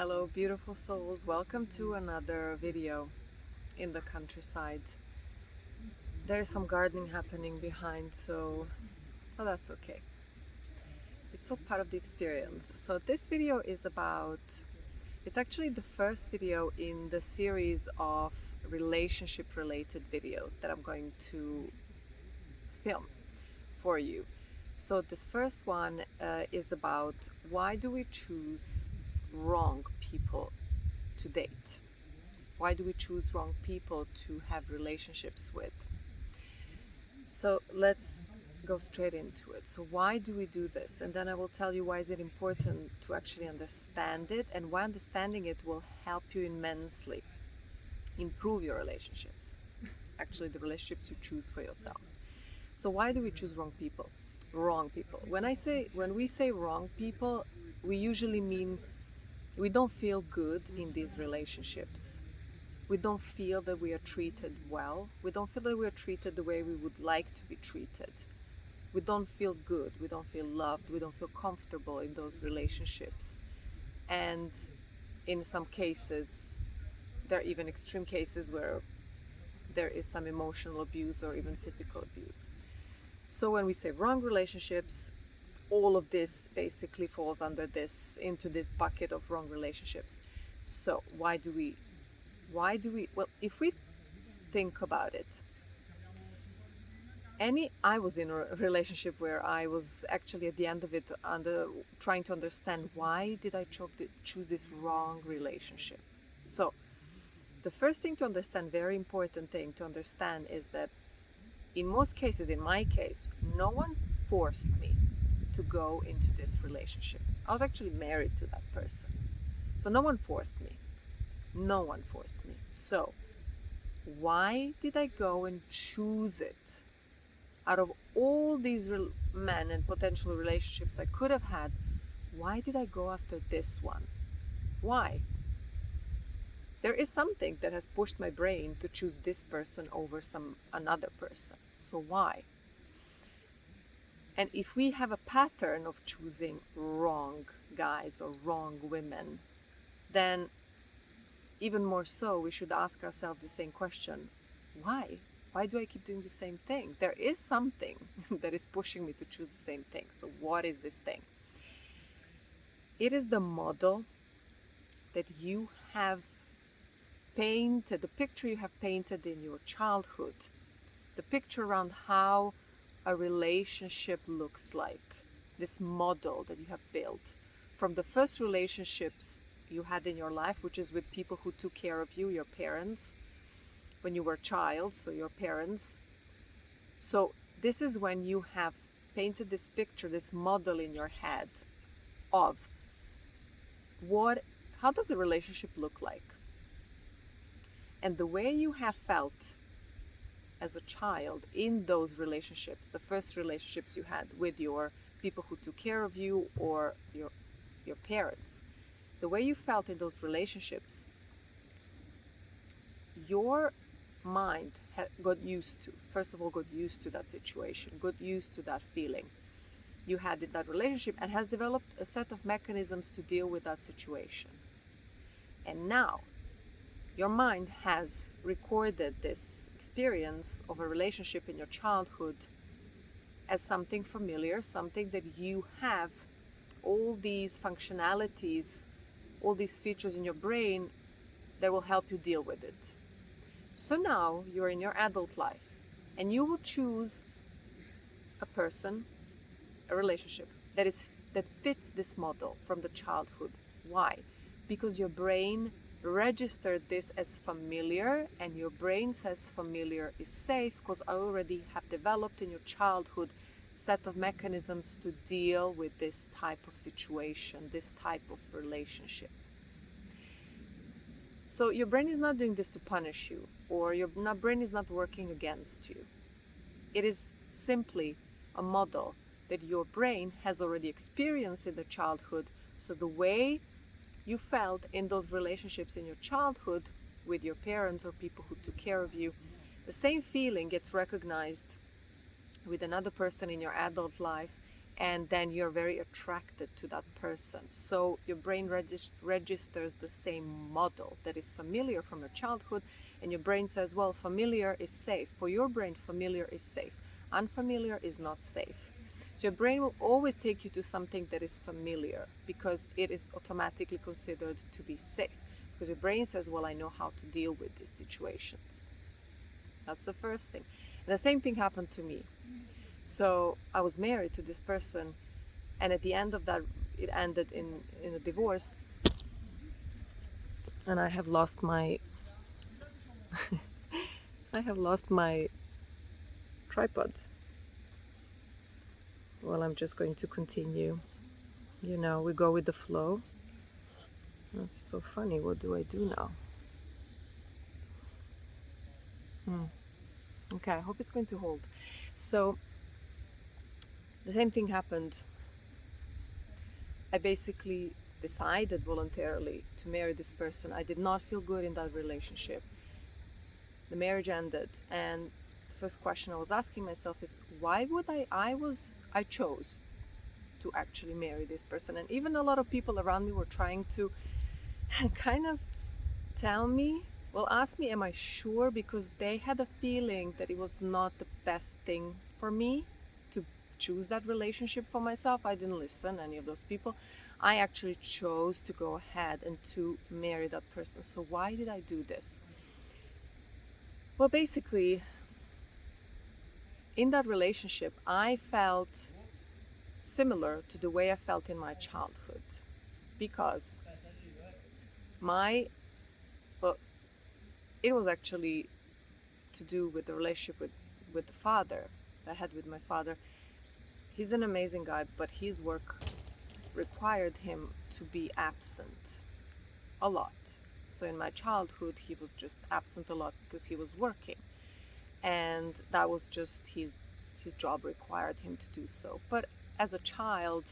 Hello, beautiful souls. Welcome to another video in the countryside. There's some gardening happening behind, so that's okay. It's all part of the experience. So this video is it's actually the first video in the series of relationship related videos that I'm going to film for you. So this first one is about why do we choose wrong people to date? Why do we choose wrong people to have relationships with? So let's go straight into it. So why do we do this? And then I will tell you why is it important to actually understand it, and why understanding it will help you immensely improve your relationships. Actually, the relationships you choose for yourself. So why do we choose wrong people? Wrong people. When we say wrong people, we usually mean we don't feel good in these relationships. We don't feel that we are treated well. We don't feel that we are treated the way we would like to be treated. We don't feel good. We don't feel loved. We don't feel comfortable in those relationships. And in some cases, there are even extreme cases where there is some emotional abuse or even physical abuse. So when we say wrong relationships, all of this basically falls into this bucket of wrong relationships. So why do we, well, if we think about it, I was in a relationship where I was actually at the end of it trying to understand why did I choose this wrong relationship. So the first thing to understand, very important thing to understand, is that in most cases, in my case, no one forced me to go into this relationship. I was actually married to that person. So no one forced me. No one forced me. So why did I go and choose it? Out of all these men and potential relationships I could have had, why did I go after this one? Why? There is something that has pushed my brain to choose this person over another person. So why? And if we have a pattern of choosing wrong guys or wrong women, then even more so, we should ask ourselves the same question. Why? Why do I keep doing the same thing? There is something that is pushing me to choose the same thing. So what is this thing? It is the model that you have painted, the picture you have painted in your childhood, the picture around how a relationship looks like, this model that you have built from the first relationships you had in your life, which is with people who took care of you, your parents, when you were a child, so your parents. So this is when you have painted this picture, this model in your head of how does a relationship look like? And the way you have felt as a child in those relationships, the first relationships you had with your people who took care of you or your parents, the way you felt in those relationships, your mind got used to that situation, got used to that feeling you had in that relationship, and has developed a set of mechanisms to deal with that situation. And now your mind has recorded this experience of a relationship in your childhood as something familiar, something that you have all these functionalities, all these features in your brain that will help you deal with it. So now you're in your adult life and you will choose a person, a relationship that fits this model from the childhood. Why? Because your brain registered this as familiar, and your brain says familiar is safe because I already have developed in your childhood set of mechanisms to deal with this type of situation, this type of relationship. So your brain is not doing this to punish you, or your brain is not working against you. It is simply a model that your brain has already experienced in the childhood. So the way you felt in those relationships in your childhood with your parents or people who took care of you, the same feeling gets recognized with another person in your adult life, and then you're very attracted to that person. So your brain registers the same model that is familiar from your childhood, and your brain says, well, familiar is safe. For your brain, familiar is safe. Unfamiliar is not safe. So your brain will always take you to something that is familiar because it is automatically considered to be safe. Because your brain says, well, I know how to deal with these situations. That's the first thing. And the same thing happened to me. So I was married to this person, and at the end of that, it ended in a divorce. And I have lost my I have lost my tripod. Well, I'm just going to continue. You know, we go with the flow. That's so funny. What do I do now? Okay, I hope it's going to hold. So the same thing happened. I basically decided voluntarily to marry this person. I did not feel good in that relationship. The marriage ended, and the first question I was asking myself is, why would I chose to actually marry this person. And even a lot of people around me were trying to kind of tell me, well, ask me, am I sure? Because they had a feeling that it was not the best thing for me to choose that relationship for myself. I didn't listen to any of those people. I actually chose to go ahead and to marry that person. So why did I do this? Well, basically, in that relationship, I felt similar to the way I felt in my childhood, because it was actually to do with the relationship with the father I had with my father. He's an amazing guy, but his work required him to be absent a lot. So in my childhood, he was just absent a lot because he was working, and that was just his job required him to do so. But as a child,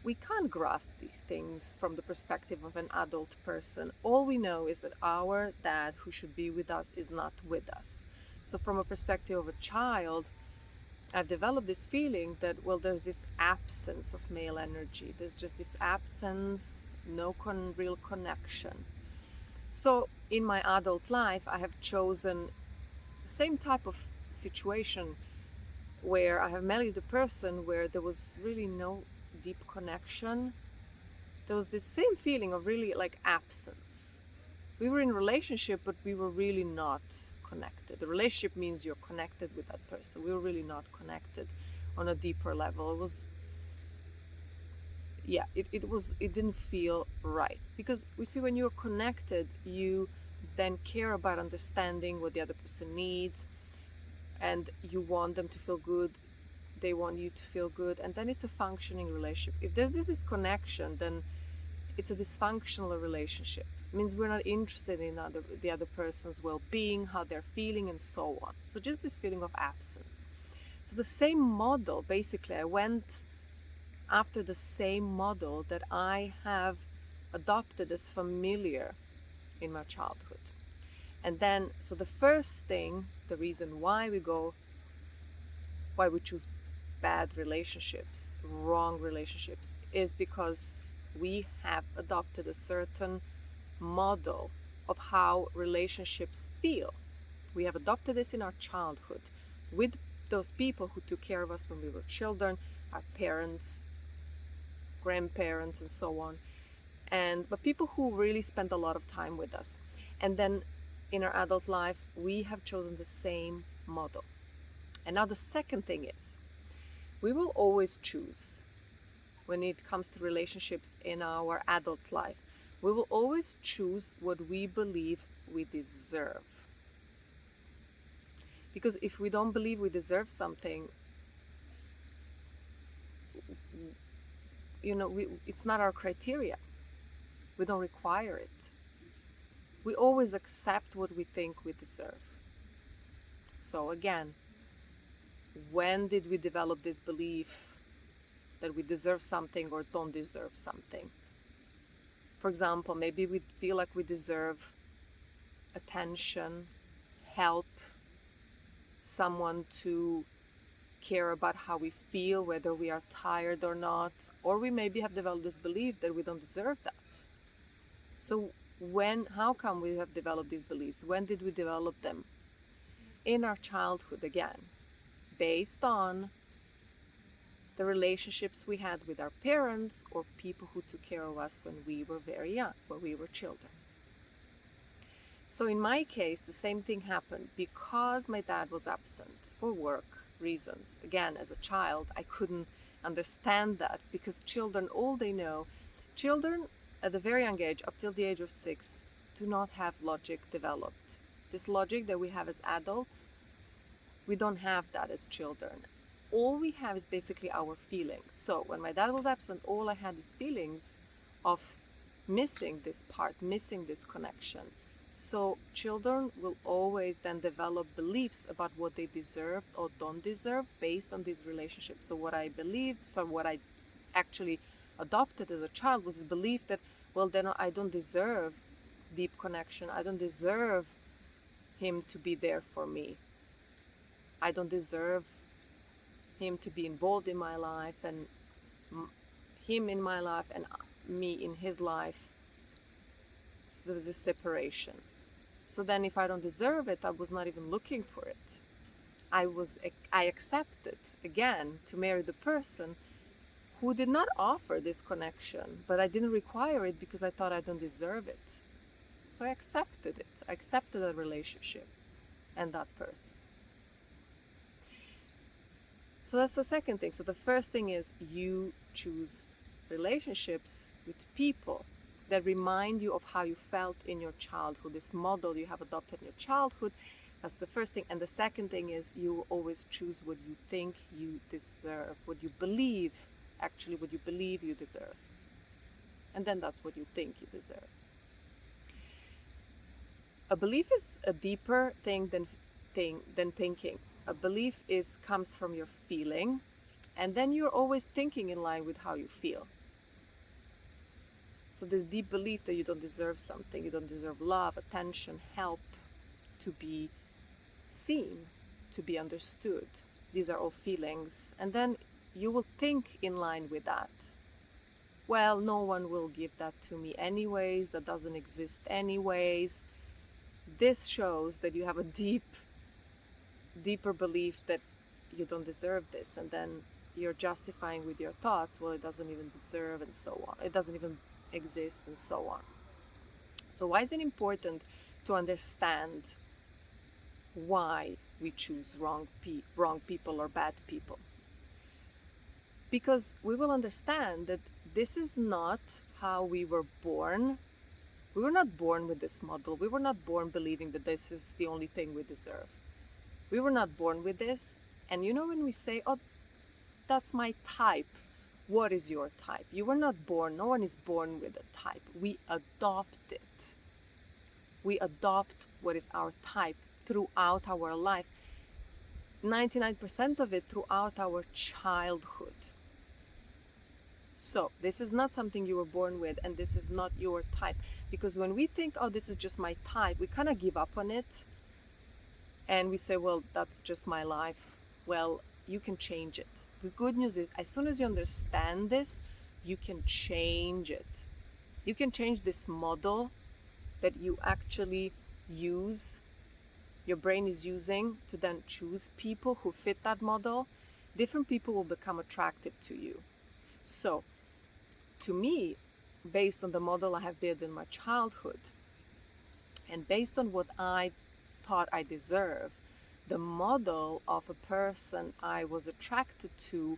we can't grasp these things from the perspective of an adult person. All we know is that our dad, who should be with us, is not with us. So from a perspective of a child, I've developed this feeling that, well, there's this absence of male energy. There's just this absence, no real connection. So in my adult life, I have chosen the same type of situation where I have married a person where there was really no deep connection. There was this same feeling of really like absence. We were in a relationship, but we were really not connected. The relationship means you're connected with that person. We were really not connected on a deeper level. It was, yeah, it didn't feel right. Because we see, when you're connected, you then care about understanding what the other person needs, and you want them to feel good. They want you to feel good, and then it's a functioning relationship. If there's this disconnection, then it's a dysfunctional relationship. It means we're not interested in the other person's well-being, how they're feeling, and so on. So just this feeling of absence. So the same model, basically, I went after the same model that I have adopted as familiar in my childhood. And then, so the first thing, the reason why we choose bad relationships, wrong relationships, is because we have adopted a certain model of how relationships feel. We have adopted this in our childhood with those people who took care of us when we were children, our parents, grandparents, and so on. But people who really spent a lot of time with us. And then in our adult life, we have chosen the same model. And now the second thing is, we will always choose, when it comes to relationships in our adult life, we will always choose what we believe we deserve. Because if we don't believe we deserve something, it's not our criteria. We don't require it. We always accept what we think we deserve. So again, when did we develop this belief that we deserve something or don't deserve something? For example, maybe we feel like we deserve attention, help, someone to care about how we feel, whether we are tired or not, or we maybe have developed this belief that we don't deserve that. So how come we have developed these beliefs? When did we develop them? In our childhood again, based on the relationships we had with our parents or people who took care of us when we were very young, when we were children. So in my case, the same thing happened because my dad was absent for work reasons. Again, as a child, I couldn't understand that because children, all they know, children at a very young age, up till the age of 6, do not have logic developed. This logic that we have as adults, we don't have that as children. All we have is basically our feelings. So when my dad was absent, all I had is feelings of missing this part, missing this connection. So children will always then develop beliefs about what they deserve or don't deserve based on these relationships. So what I actually adopted as a child was this belief that, well, then I don't deserve deep connection. I don't deserve him to be there for me. I don't deserve him to be involved in my life, and him in my life and me in his life. So there was this separation. So then if I don't deserve it, I was not even looking for it. I accepted, again, to marry the person who did not offer this connection, but I didn't require it because I thought I don't deserve it. So I accepted it. I accepted a relationship and that person. So that's the second thing. So the first thing is you choose relationships with people that remind you of how you felt in your childhood, this model you have adopted in your childhood. That's the first thing. And the second thing is you always choose what you think you deserve, what you believe, actually what you believe you deserve. And then that's what you think you deserve. A belief is a deeper thing than thinking. A belief comes from your feeling, and then you're always thinking in line with how you feel. So this deep belief that you don't deserve something, you don't deserve love, attention, help, to be seen, to be understood. These are all feelings. And then you will think in line with that. Well, no one will give that to me anyways, that doesn't exist anyways. This shows that you have a deeper belief that you don't deserve this, and then you're justifying with your thoughts, well, it doesn't even deserve, and so on. It doesn't even exist, and so on. So why is it important to understand why we choose wrong people or bad people? Because we will understand that this is not how we were born. We were not born with this model. We were not born believing that this is the only thing we deserve. We were not born with this. And you know, when we say, oh, that's my type, what is your type? You were not born, no one is born with a type. We adopt it. We adopt what is our type throughout our life. 99% of it throughout our childhood. So this is not something you were born with, and this is not your type. Because when we think, oh, this is just my type, we kind of give up on it. And we say, well, that's just my life. Well, you can change it. The good news is, as soon as you understand this, you can change it. You can change this model that you actually use, your brain is using to then choose people who fit that model. Different people will become attractive to you. So, to me, based on the model I have built in my childhood, and based on what I thought I deserve, the model of a person I was attracted to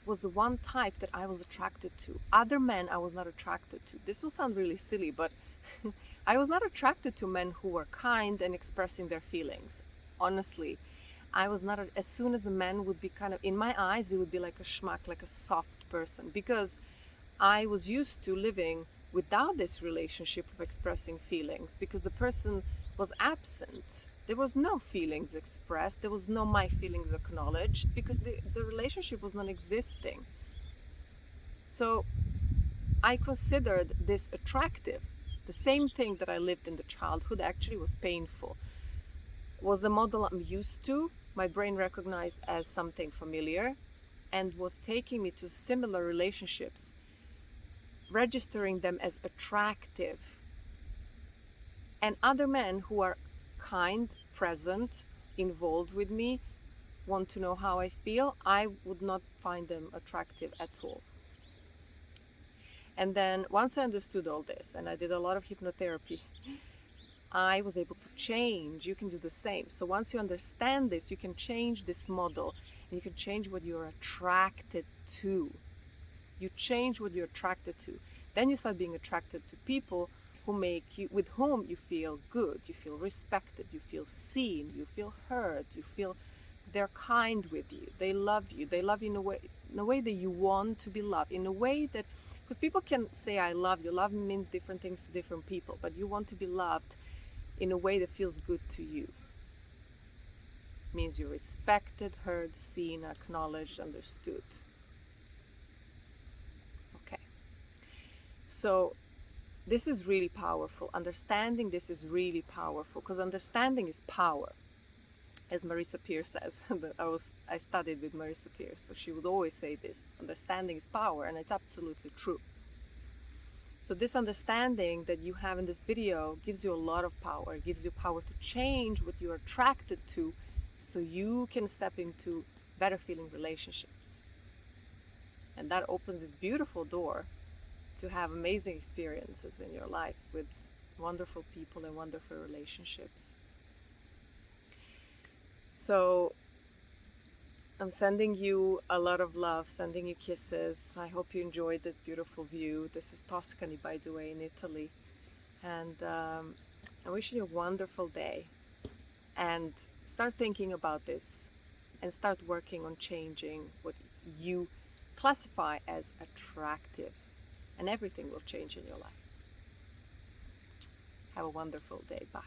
was one type that I was attracted to. Other men I was not attracted to. This will sound really silly, but I was not attracted to men who were kind and expressing their feelings. Honestly, I was not, as soon as a man would be kind of, in my eyes, it would be like a schmuck, like a soft person, because I was used to living without this relationship of expressing feelings, because the person was absent. There was no feelings expressed. There was no my feelings acknowledged, because the relationship was not existing. So I considered this attractive. The same thing that I lived in the childhood actually was painful. was the model I'm used to. My brain recognized as something familiar and was taking me to similar relationships, registering them as attractive. And other men who are kind, present, involved with me, want to know how I feel, I would not find them attractive at all. And then once I understood all this, and I did a lot of hypnotherapy, I was able to change. You can do the same. So once you understand this, you can change this model, and you can change what you're attracted to. You change what you're attracted to. Then you start being attracted to people who make you, with whom you feel good, you feel respected, you feel seen, you feel heard, you feel they're kind with you, they love you in a way that you want to be loved, in a way that, because people can say I love you. Love means different things to different people, but you want to be loved in a way that feels good to you. It means you're respected, heard, seen, acknowledged, understood. Okay. So this is really powerful. Understanding this is really powerful, because understanding is power. As Marisa Peer says, I studied with Marisa Peer, so she would always say this: understanding is power, and it's absolutely true. So this understanding that you have in this video gives you a lot of power. It gives you power to change what you're attracted to, so you can step into better feeling relationships. And that opens this beautiful door to have amazing experiences in your life with wonderful people and wonderful relationships. So I'm sending you a lot of love, sending you kisses. I hope you enjoyed this beautiful view. This is Tuscany, by the way, in Italy. And I'm wishing you a wonderful day. And start thinking about this and start working on changing what you classify as attractive. And everything will change in your life. Have a wonderful day. Bye.